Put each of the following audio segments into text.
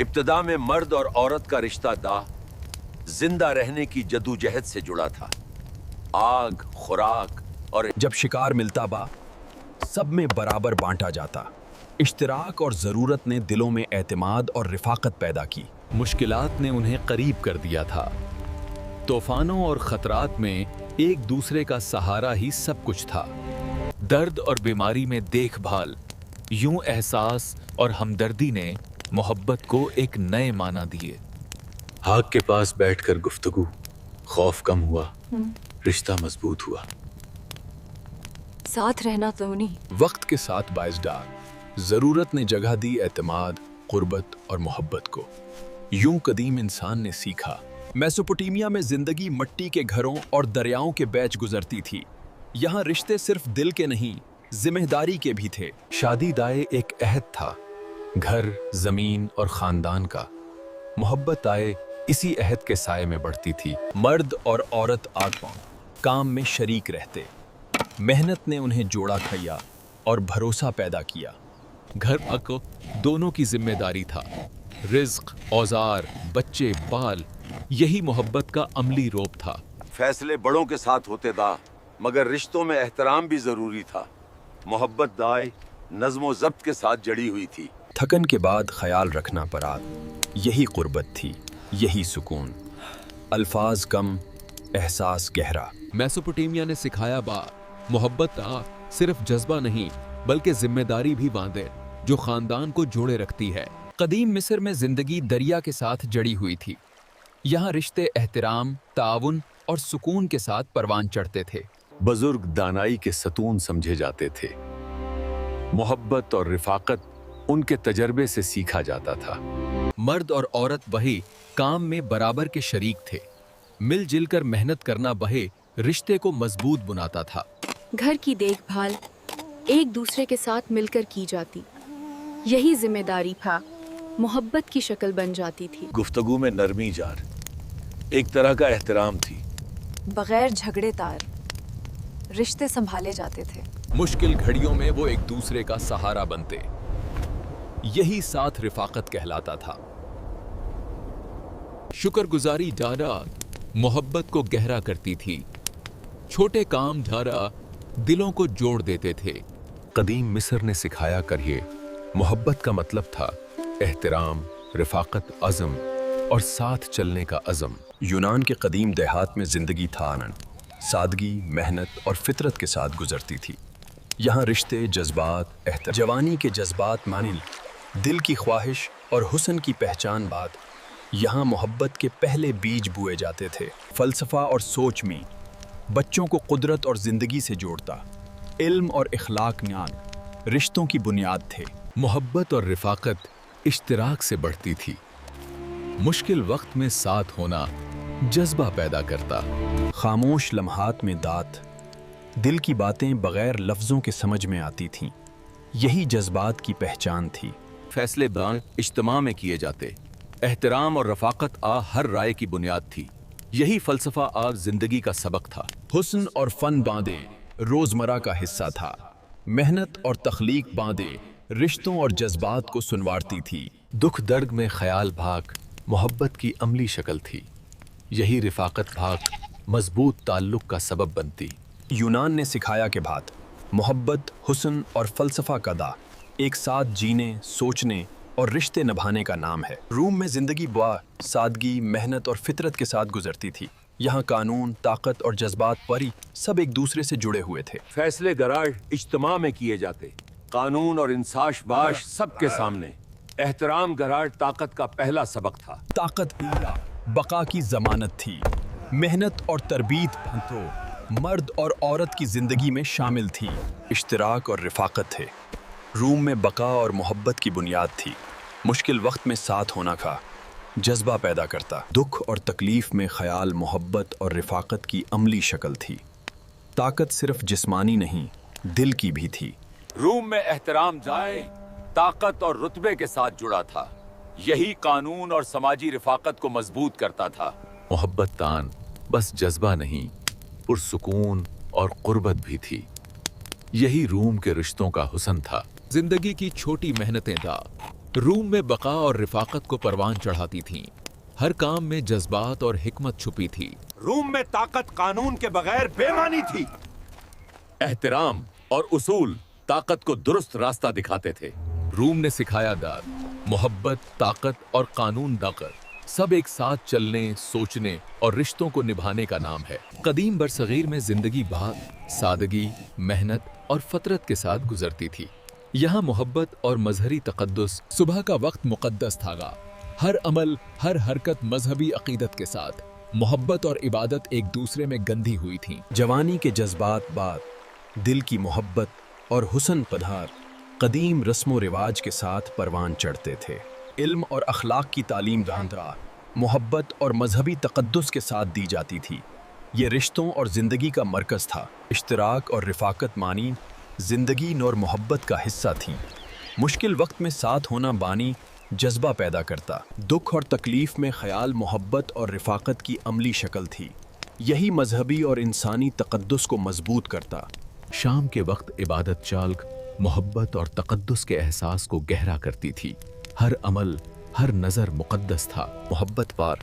इब्तदा में मर्द और औरत का रिश्ता दा जिंदा रहने की जद्दोजहद से जुड़ा था। आग, खुराक और जब शिकार मिलता बा सब में बराबर बांटा जाता। इश्तिराक और ज़रूरत ने दिलों में एतमाद और रिफाकत पैदा की। मुश्किलात ने उन्हें करीब कर दिया था। तूफानों और खतरात में एक दूसरे का सहारा ही सब कुछ था। दर्द और बीमारी में देखभाल, यूं एहसास और हमदर्दी ने मोहब्बत को एक नए माना दिए। आग के पास बैठकर गुफ्तगू, खौफ कम हुआ, रिश्ता मजबूत हुआ। साथ रहना तो नहीं। वक्त के साथ बाइज़दार ज़रूरत ने जगह दी एतमाद, कुर्बत और मोहब्बत को। यूं कदीम इंसान ने सीखा। मेसोपोटामिया में जिंदगी मिट्टी के घरों और दरियाओं के बीच गुजरती थी। यहाँ रिश्ते सिर्फ दिल के नहीं, जिम्मेदारी के भी थे। शादी दाए एक अहद था, घर, जमीन और खानदान का। मोहब्बत आए इसी अहद के साए में बढ़ती थी। मर्द और औरत आग पांव काम में शरीक रहते। मेहनत ने उन्हें जोड़ा खैया और भरोसा पैदा किया। घर को दोनों की जिम्मेदारी था। रिज्क, औजार, बच्चे, बाल, यही मोहब्बत का अमली रूप था। फैसले बड़ों के साथ होते दा, मगर रिश्तों में एहतराम भी जरूरी था। मोहब्बत दाए नज़्म ज़ब्त के साथ जड़ी हुई थी। थकन के बाद ख्याल रखना परात, यही कुर्बत थी, यही सुकून। अल्फाज कम, एहसास गहरा। मेसोपोटामिया ने सिखाया मोहब्बत सिर्फ जज्बा नहीं बल्कि जिम्मेदारी भी बांधे जो खानदान को जोड़े रखती है। कदीम मिस्र में जिंदगी दरिया के साथ जड़ी हुई थी। यहाँ रिश्ते एहतराम, ताउन और सुकून के साथ परवान चढ़ते थे। बुजुर्ग दानाई के सतून समझे जाते थे। मोहब्बत और रिफाकत उनके तजर्बे से सीखा जाता था। मर्द और औरत वही काम में बराबर के शरीक थे। मिलजुल कर मेहनत करना वही रिश्ते को मजबूत बनाता था। घर की देखभाल एक दूसरे के साथ मिलकर की जाती, यही जिम्मेदारी था। मोहब्बत की शक्ल बन जाती थी। गुफ्तगू में नरमी जार, एक तरह का एहतराम थी। बगैर झगड़े तार रिश्ते संभाले जाते थे। मुश्किल घड़ियों में वो एक दूसरे का सहारा बनते, यही साथ रिफाकत कहलाता था। शुक्रगुजारी जारा मोहब्बत को गहरा करती थी। छोटे काम जारा दिलों को जोड़ देते थे। कदीम मिस्र ने सिखाया करिए, मोहब्बत का मतलब था एहतराम, रिफाकत, अज़म और साथ चलने का अज़म। यूनान के कदीम देहात में जिंदगी था आनंद, सादगी, मेहनत और फितरत के साथ गुजरती थी। यहाँ रिश्ते, जज्बात, जवानी के जज्बात मानिल, दिल की ख्वाहिश और हुस्न की पहचान बात, यहाँ मोहब्बत के पहले बीज बुए जाते थे। फ़लसफ़ा और सोच में बच्चों को कुदरत और ज़िंदगी से जोड़ता। इल्म और इखलाक ज्ञान रिश्तों की बुनियाद थे। मोहब्बत और रिफाकत इश्तिराक से बढ़ती थी। मुश्किल वक्त में साथ होना जज्बा पैदा करता। खामोश लम्हात में दात, दिल की बातें बगैर लफ्ज़ों के समझ में आती थीं। यही जज्बात की पहचान थी। फैसले इज्तिमा में किए जाते। एहतराम और रफाकत हर राय की बुनियाद थी। यही फलसफा जिंदगी का सबक था। हुस्न और फन बांधे रोजमर्रा का हिस्सा था। मेहनत और तख्लीक बांधे रिश्तों और जज्बात को सुनवारती थी। दुख दर्द में ख्याल भाग मोहब्बत की अमली शक्ल थी। यही रिफाकत भाग मजबूत ताल्लुक का सबब बनती। यूनान ने सिखाया कि बात मोहब्बत, हुस्न और फलसफा का दा एक साथ जीने, सोचने और रिश्ते निभाने का नाम है। रूम में जिंदगी सादगी, मेहनत और फितरत के साथ गुजरती थी। यहाँ कानून, ताकत और जज्बात परी सब एक दूसरे से जुड़े हुए थे। फैसले गराज इज्तिमा में किए जाते, कानून और इंसाफ बाश सबके सामने। एहतराम गराज ताकत का पहला सबक था। ताकत बका की जमानत थी। मेहनत और तरबीत तो मर्द और औरत की जिंदगी में शामिल थी। इश्तिराक और रिफाकत थे। रूम में बका और मोहब्बत की बुनियाद थी। मुश्किल वक्त में साथ होना का जज्बा पैदा करता। दुख और तकलीफ में ख्याल, मोहब्बत और रिफाकत की अमली शक्ल थी। ताकत सिर्फ जिस्मानी नहीं, दिल की भी थी। रूम में एहतराम जाए ताकत और रुतबे के साथ जुड़ा था। यही कानून और समाजी रिफाकत को मजबूत करता था। मोहब्बत तान बस जज्बा नहीं, पुरसुकून और कुर्बत भी थी। यही रूम के रिश्तों का हुस्न था। जिंदगी की छोटी मेहनतें रूम में बका और रिफाकत को परवान चढ़ाती थीं। हर काम में जज्बात और हिकमत छुपी थी। रूम में ताकत कानून के बगैर बेमानी थी। एहतराम और उसूल ताकत को दुरुस्त रास्ता दिखाते थे। रूम ने सिखाया दाद, मोहब्बत, ताकत और कानून दाकत सब एक साथ चलने, सोचने और रिश्तों को निभाने का नाम है। कदीम बरसगीर में जिंदगी भाग, सादगी, मेहनत और फतरत के साथ गुजरती थी। यहाँ मोहब्बत और मजहरी तकद्दुस सुबह का वक्त मुकद्दस था। हर अमल, हर हरकत मजहबी अकीदत के साथ। मोहब्बत और इबादत एक दूसरे में गंधी हुई थी। जवानी के जज्बात बात, दिल की मोहब्बत और हुस्न पधार कदीम रस्म रिवाज के साथ परवान चढ़ते थे। इल्म और अखलाक की तालीम धांधरा मोहब्बत और मजहबी तकद्दुस के साथ दी जाती थी। ये रिश्तों और ज़िंदगी का मरकज़ था। इश्तराक और रिफाकत मानी ज़िंदगी और मोहब्बत का हिस्सा थी। मुश्किल वक्त में साथ होना बानी जज्बा पैदा करता। दुख और तकलीफ़ में ख्याल मोहब्बत और रिफाकत की अमली शक्ल थी। यही मजहबी और इंसानी तकद्दुस को मजबूत करता। शाम के वक्त इबादत चाल्क मोहब्बत और तकद्दुस के एहसास को गहरा करती थी। हर अमल, हर नज़र मुक़द्दस था। मोहब्बत पार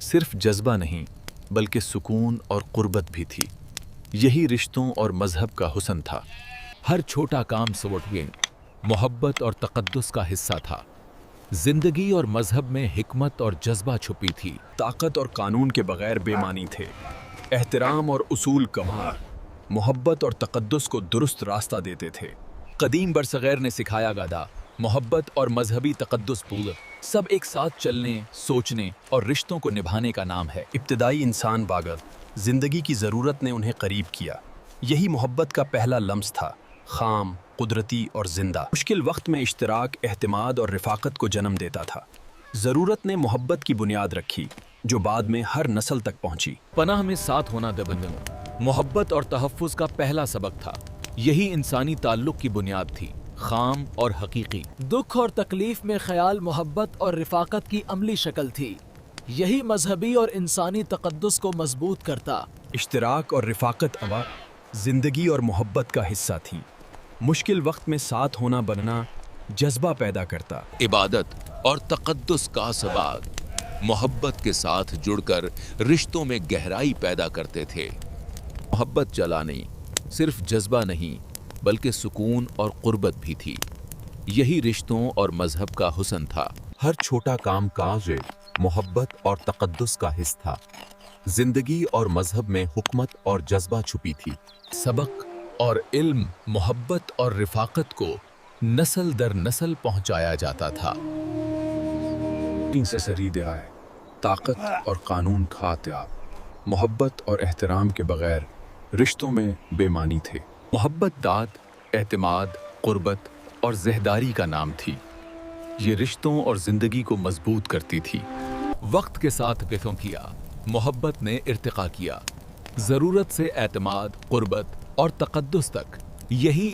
सिर्फ जज्बा नहीं बल्कि सुकून और कुर्बत भी थी। यही रिश्तों और मजहब का हुस्न था। हर छोटा काम सवटवें मोहब्बत और तकद्दुस का हिस्सा था। जिंदगी और मजहब में हिकमत और जज्बा छुपी थी। ताकत और कानून के बगैर बेमानी थे। एहतराम और उसूल कमाल मोहब्बत और तकद्दुस को दुरुस्त रास्ता देते थे। कदीम बरसगैर ने सिखाया गदा, मोहब्बत और मजहबी तकद्दुस पूरा सब एक साथ चलने, सोचने और रिश्तों को निभाने का नाम है। इब्तिदाई इंसान बागत जिंदगी की ज़रूरत ने उन्हें करीब किया। यही मोहब्बत का पहला लम्स था, खाम, कुदरती और जिंदा। मुश्किल वक्त में इश्तराक, एहतिमाद और रिफाकत को जन्म देता था। ज़रूरत ने मोहब्बत की बुनियाद रखी जो बाद में हर नस्ल तक पहुंची। पनाह में साथ होना दबंदन मोहब्बत और तहफ़्फ़ुज़ का पहला सबक था। यही इंसानी ताल्लुक़ की बुनियाद थी, खाम और हकीकी। दुख और तकलीफ में ख्याल मोहब्बत और रिफाकत की अमली शक्ल थी। यही मजहबी और इंसानी तकद्दुस को मजबूत करता। इश्तराक और रिफाकत अवा जिंदगी और मोहब्बत का हिस्सा थी। मुश्किल वक्त में साथ होना बनना जज्बा पैदा करता। इबादत और तकद्दुस का सबाब मोहब्बत के साथ जुड़कर रिश्तों में गहराई पैदा करते थे। मोहब्बत जला नहीं, सिर्फ जज्बा नहीं बल्कि सुकून और कुर्बत भी थी। यही रिश्तों और मजहब का हुस्न था। हर छोटा काम काज मोहब्बत और तकद्दुस का हिस्सा था। जिंदगी और मजहब में हुकमत और जज्बा छुपी थी। सबक और इल्म, मोहब्बत और रिफाकत को नस्ल दर नस्ल पहुंचाया जाता था। से सरीद आए, ताकत और कानून खात्याब मोहब्बत और एहतराम के बगैर रिश्तों में बेमानी थे। मोहब्बत दाद, एतमाद, कुर्बत और ज़हदारी का नाम थी। ये रिश्तों और ज़िंदगी को मजबूत करती थी। वक्त के साथ बिथों किया, मोहब्बत ने इर्तिका किया। ज़रूरत से एतमाद, कुर्बत और तकद्दुस तक यही